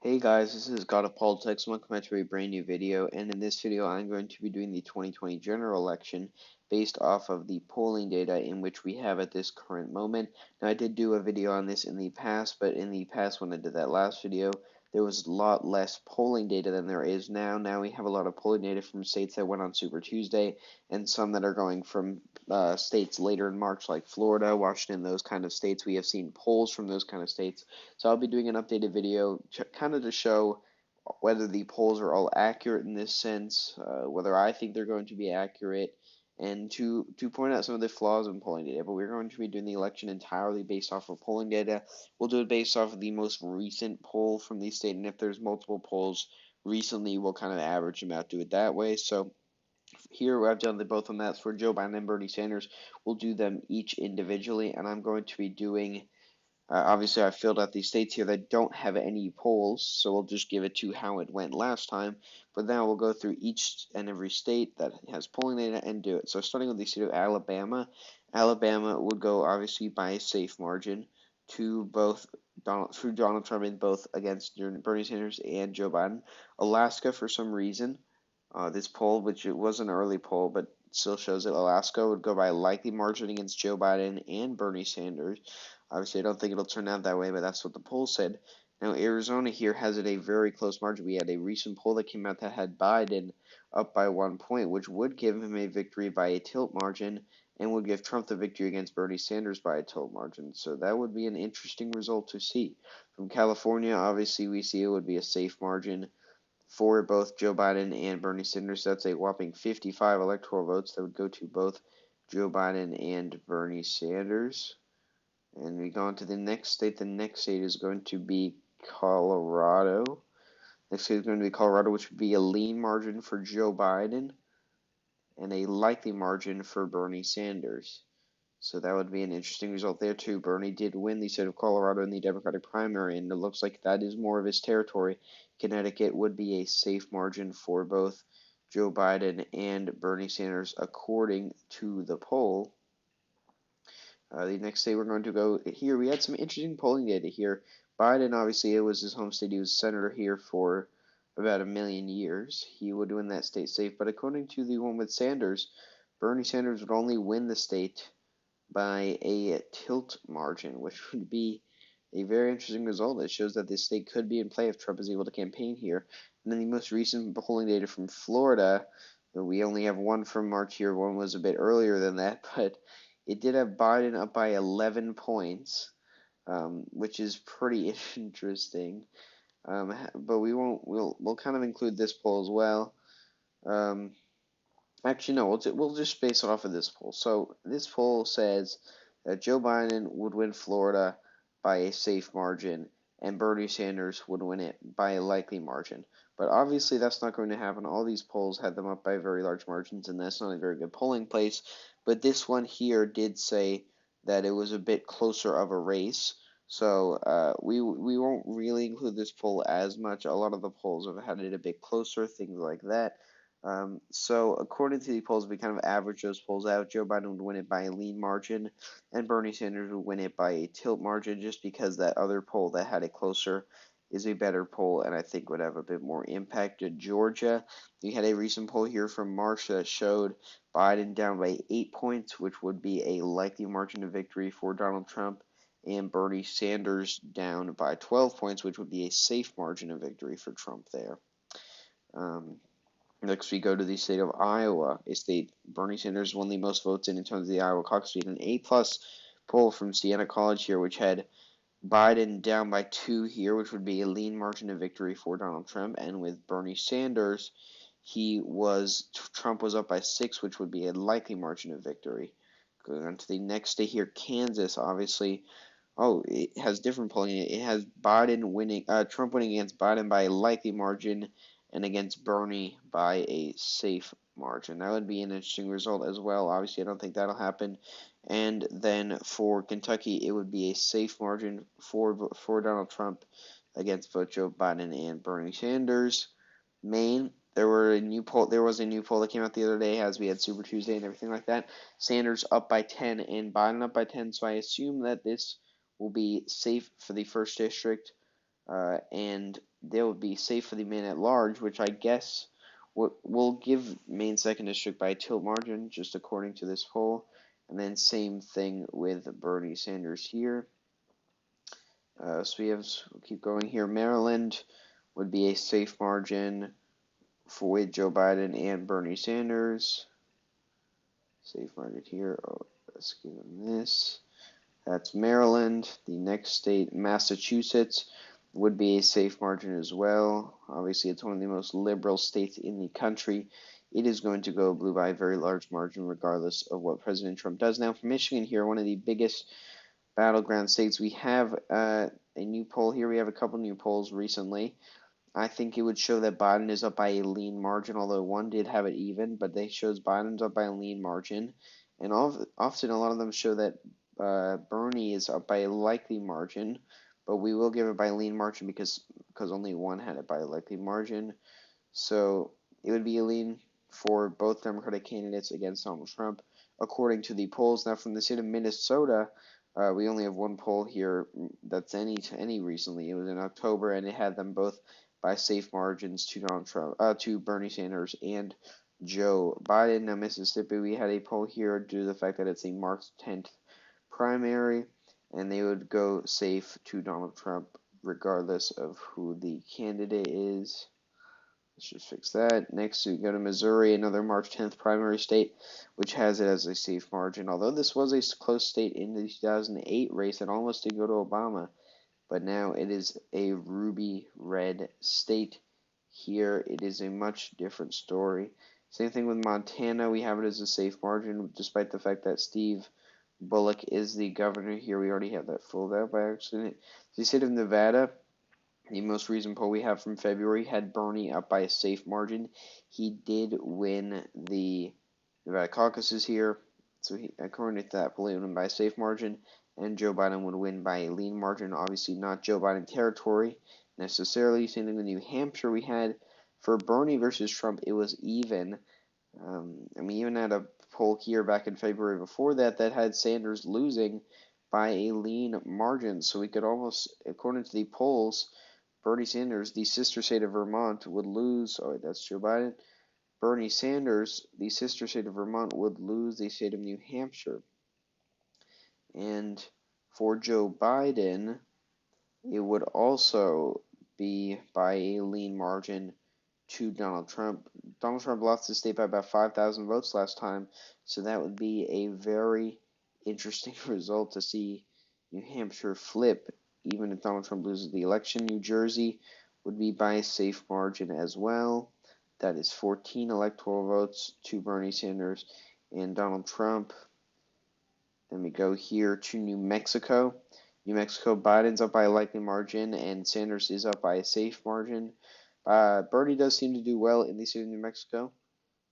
Hey guys, this is God of Politics. Welcome back to a brand new video, and in this video I'm going to be doing the 2020 general election based off of the polling data in which we have at this current moment. Now I did do a video on this in the past, but in the past when I did that last video, there was a lot less polling data than there is now. Now we have a lot of polling data from states that went on Super Tuesday, and some that are going from states later in March like Florida, Washington, those kind of states. We have seen polls from those kind of states. So I'll be doing an updated video kind of to show whether the polls are all accurate in this sense, whether I think they're going to be accurate, and to point out some of the flaws in polling data. But we're going to be doing the election entirely based off of polling data. We'll do it based off of the most recent poll from the state, and if there's multiple polls recently, we'll kind of average them out, do it that way. So here I've done the both on that for Joe Biden and Bernie Sanders. We'll do them each individually, and I'm going to be doing obviously, I filled out these states here that don't have any polls, so we'll just give it to how it went last time. But now we'll go through each and every state that has polling data and do it. So starting with the state of Alabama, Alabama would go obviously by a safe margin to both Donald Trump and both against Bernie Sanders and Joe Biden. Alaska, for some reason, this poll, which it was an early poll, but still shows that Alaska would go by a likely margin against Joe Biden and Bernie Sanders. Obviously, I don't think it'll turn out that way, but that's what the poll said. Now, Arizona here has it a very close margin. We had a recent poll that came out that had Biden up by 1 point, which would give him a victory by a tilt margin and would give Trump the victory against Bernie Sanders by a tilt margin. So that would be an interesting result to see. From California, obviously, we see it would be a safe margin for both Joe Biden and Bernie Sanders. That's a whopping 55 electoral votes that would go to both Joe Biden and Bernie Sanders. And we go on to the next state. The next state is going to be Colorado. Next state is going to be Colorado, which would be a lean margin for Joe Biden and a likely margin for Bernie Sanders. So that would be an interesting result there too. Bernie did win the state of Colorado in the Democratic primary, and it looks like that is more of his territory. Connecticut would be a safe margin for both Joe Biden and Bernie Sanders, according to the poll. The next day we're going to go here. We had some interesting polling data here. Biden, obviously, it was his home state. He was senator here for about a million years. He would win that state safe. But according to the one with Sanders, Bernie Sanders would only win the state by a tilt margin, which would be a very interesting result. It shows that this state could be in play if Trump is able to campaign here. And then the most recent polling data from Florida, we only have one from March here. One was a bit earlier than that, but it did have Biden up by 11 points, which is pretty interesting. But we'll kind of include this poll as well. Um, Actually, no, we'll just base it off of this poll. So this poll says that Joe Biden would win Florida by a safe margin, and Bernie Sanders would win it by a likely margin. But obviously, that's not going to happen. All these polls had them up by very large margins, and that's not a very good polling place. But this one here did say that it was a bit closer of a race. So we won't really include this poll as much. A lot of the polls have had it a bit closer, things like that. So according to the polls, we kind of average those polls out. Joe Biden would win it by a lean margin, and Bernie Sanders would win it by a tilt margin, just because that other poll that had it closer is a better poll, and I think would have a bit more impact. In Georgia, we had a recent poll here from March that showed Biden down by 8 points, which would be a likely margin of victory for Donald Trump, and Bernie Sanders down by 12 points, which would be a safe margin of victory for Trump there. Next, we go to the state of Iowa, a state Bernie Sanders won the most votes in terms of the Iowa caucus. We had an A-plus poll from Siena College here, which had Biden down by 2 here, which would be a lean margin of victory for Donald Trump. And with Bernie Sanders, Trump was up by 6, which would be a likely margin of victory. Going on to the next state here, Kansas, obviously. Oh, it has different polling. It has Trump winning against Biden by a likely margin, and against Bernie by a safe margin. That would be an interesting result as well. Obviously, I don't think that'll happen. And then for Kentucky, it would be a safe margin for Donald Trump against both Joe Biden and Bernie Sanders. Maine, there was a new poll that came out the other day, as we had Super Tuesday and everything like that. Sanders up by 10 and Biden up by 10. So I assume that this will be safe for the first district. And they'll be safe for the man at large, which I guess will give Maine second district by a tilt margin, just according to this poll. And then same thing with Bernie Sanders here. So we'll keep going here. Maryland would be a safe margin with Joe Biden and Bernie Sanders. Safe margin here. Oh, let's give them this. That's Maryland. The next state, Massachusetts, would be a safe margin as well. Obviously, it's one of the most liberal states in the country. It is going to go blue by a very large margin, regardless of what President Trump does. Now, for Michigan here, one of the biggest battleground states, we have a new poll here. We have a couple new polls recently. I think it would show that Biden is up by a lean margin, although one did have it even, but they shows Biden's up by a lean margin. And often a lot of them show that Bernie is up by a likely margin, but we will give it by a lean margin because only one had it by a likely margin. So it would be a lean for both Democratic candidates against Donald Trump, according to the polls. Now, from the state of Minnesota, we only have one poll here that's any recently. It was in October, and it had them both by safe margins to Donald Trump, to Bernie Sanders and Joe Biden. Now, Mississippi, we had a poll here due to the fact that it's a March 10th primary, and they would go safe to Donald Trump regardless of who the candidate is. Let's just fix that. Next, we go to Missouri, another March 10th primary state, which has it as a safe margin. Although this was a close state in the 2008 race that almost did go to Obama, but now it is a ruby red state. Here it is a much different story. Same thing with Montana. We have it as a safe margin, despite the fact that Steve Bullock is the governor here. We already have that filled out by accident. The state of Nevada, the most recent poll we have from February, had Bernie up by a safe margin. He did win the Nevada caucuses here, so according to that poll, he won by a safe margin, and Joe Biden would win by a lean margin. Obviously not Joe Biden territory necessarily. Same thing with New Hampshire. We had for Bernie versus Trump, it was even. We even had a poll here back in February before that had Sanders losing by a lean margin. So we could almost, according to the polls, Bernie Sanders, the sister state of Vermont, would lose. Oh, wait, that's Joe Biden. Bernie Sanders, the sister state of Vermont, would lose the state of New Hampshire. And for Joe Biden, it would also be by a lean margin to Donald Trump. Donald Trump lost the state by about 5,000 votes last time, so that would be a very interesting result to see New Hampshire flip, even if Donald Trump loses the election. New Jersey would be by a safe margin as well. That is 14 electoral votes to Bernie Sanders and Donald Trump. Then we go here to New Mexico. New Mexico, Biden's up by a likely margin, and Sanders is up by a safe margin. Bernie does seem to do well in the state of New Mexico.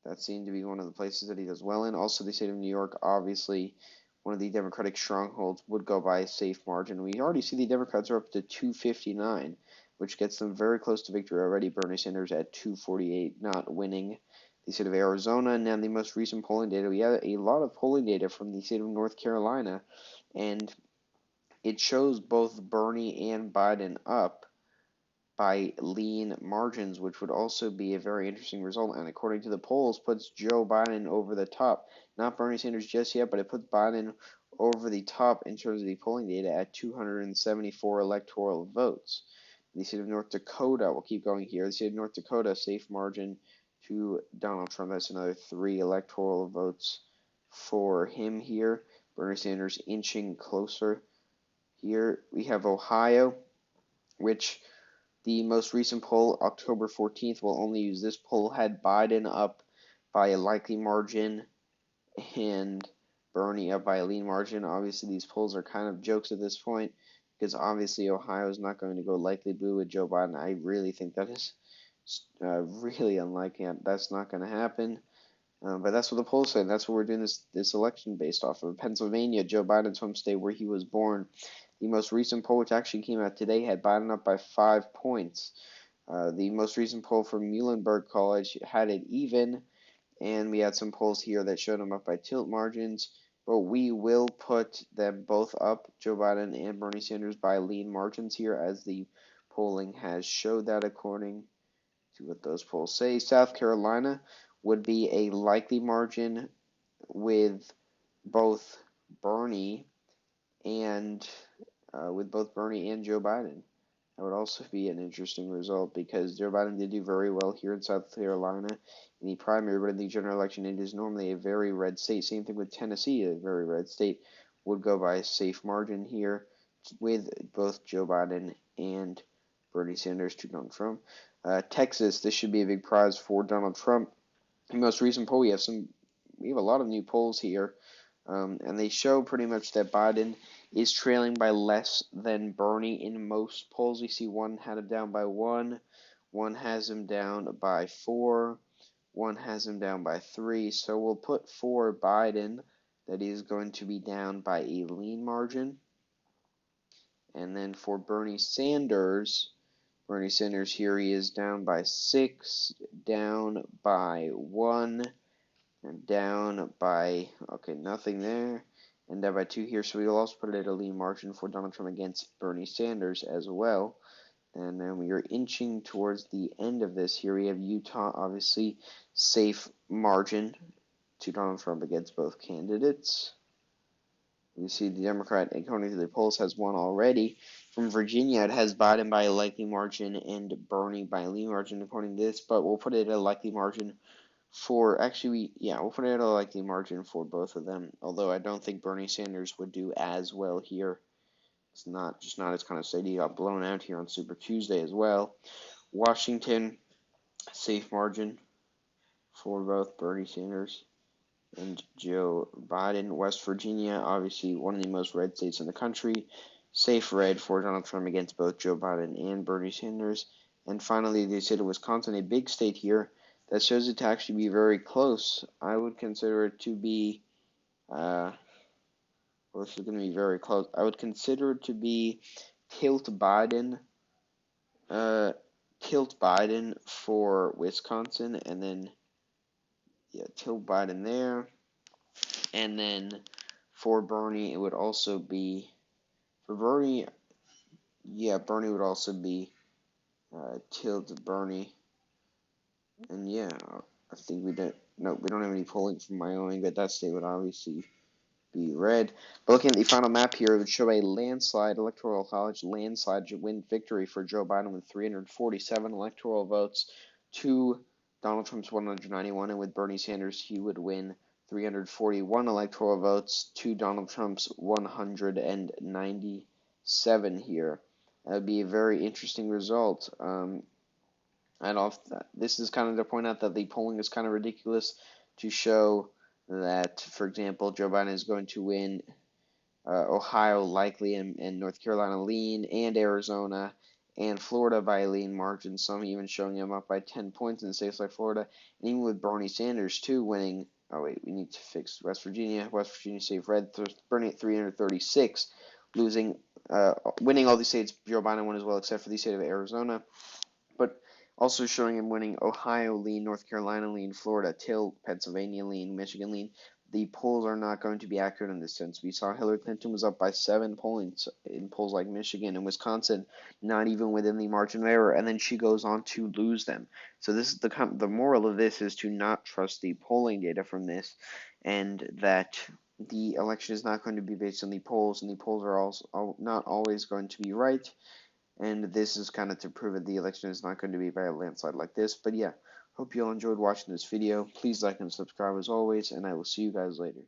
That seemed to be one of the places that he does well in. Also, the state of New York, obviously, one of the Democratic strongholds, would go by a safe margin. We already see the Democrats are up to 259, which gets them very close to victory already. Bernie Sanders at 248, not winning. The state of Arizona, and now the most recent polling data, we have a lot of polling data from the state of North Carolina, and it shows both Bernie and Biden up by lean margins, which would also be a very interesting result, and according to the polls, puts Joe Biden over the top. Not Bernie Sanders just yet, but it puts Biden over the top in terms of the polling data at 274 electoral votes. The state of North Dakota, we'll keep going here. The state of North Dakota, safe margin to Donald Trump. That's another 3 electoral votes for him here. Bernie Sanders inching closer. Here we have Ohio, which the most recent poll, October 14th, we'll only use this poll, had Biden up by a likely margin and Bernie up by a lean margin. Obviously, these polls are kind of jokes at this point because obviously Ohio is not going to go likely blue with Joe Biden. I really think that is really unlikely. That's not going to happen. But that's what the polls say. That's what we're doing this election based off of. Pennsylvania, Joe Biden's home state where he was born. The most recent poll, which actually came out today, had Biden up by 5 points. The most recent poll from Muhlenberg College had it even, and we had some polls here that showed him up by tilt margins. But we will put them both up, Joe Biden and Bernie Sanders, by lean margins here as the polling has showed that according to what those polls say. South Carolina would be a likely margin with both Bernie and Joe Biden. That would also be an interesting result because Joe Biden did do very well here in South Carolina in the primary, but in the general election, it is normally a very red state. Same thing with Tennessee, a very red state. Would go by a safe margin here with both Joe Biden and Bernie Sanders to Donald Trump. Texas, this should be a big prize for Donald Trump. The most recent poll, we have a lot of new polls here, and they show pretty much that Biden is trailing by less than Bernie in most polls. We see one had him down by one has him down by 4, one has him down by 3. So we'll put for Biden that he is going to be down by a lean margin. And then for Bernie Sanders here, he is down by 6, down by 1, and down by, okay, nothing there, and down by 2 here. So we will also put it at a lean margin for Donald Trump against Bernie Sanders as well. And then we are inching towards the end of this. Here we have Utah, obviously, safe margin to Donald Trump against both candidates. You see the Democrat, according to the polls, has won already. From Virginia, it has Biden by a likely margin and Bernie by a lean margin, according to this, but we'll put it at a likely margin we'll put it at a likely margin for both of them, although I don't think Bernie Sanders would do as well here. It's just not his kind of state. He got blown out here on Super Tuesday as well. Washington, safe margin for both Bernie Sanders and Joe Biden. West Virginia, obviously one of the most red states in the country. Safe red for Donald Trump against both Joe Biden and Bernie Sanders. And finally, the state of Wisconsin, a big state here that shows it to actually be very close. I would consider it to be, this is going to be very close. I would consider it to be tilt Biden for Wisconsin, and then, tilt Biden there. And then for Bernie, it would also be, Bernie would also be tilt Bernie. And I think we don't have any polling from Wyoming, but that state would obviously be red. But looking at the final map here, it would show a electoral college landslide win victory for Joe Biden with 347 electoral votes to Donald Trump's 191, and with Bernie Sanders, he would win 341 electoral votes to Donald Trump's 197 here. That would be a very interesting result. This is kind of to point out that the polling is kind of ridiculous to show that, for example, Joe Biden is going to win Ohio likely and North Carolina lean, and Arizona and Florida by a lean margin, some even showing him up by 10 points in states like Florida, and even with Bernie Sanders too winning. Oh wait, we need to fix West Virginia. West Virginia safe red. Bernie at 336, winning all these states. Joe Biden won as well, except for the state of Arizona. But also showing him winning Ohio lean, North Carolina lean, Florida tilt, Pennsylvania lean, Michigan lean. The polls are not going to be accurate in this sense. We saw Hillary Clinton was up by 7 points in polls like Michigan and Wisconsin, not even within the margin of error, and then she goes on to lose them. So this is the moral of this is to not trust the polling data from this, and that the election is not going to be based on the polls, and the polls are also not always going to be right. And this is kind of to prove that the election is not going to be by a landslide like this. But hope you all enjoyed watching this video. Please like and subscribe as always, and I will see you guys later.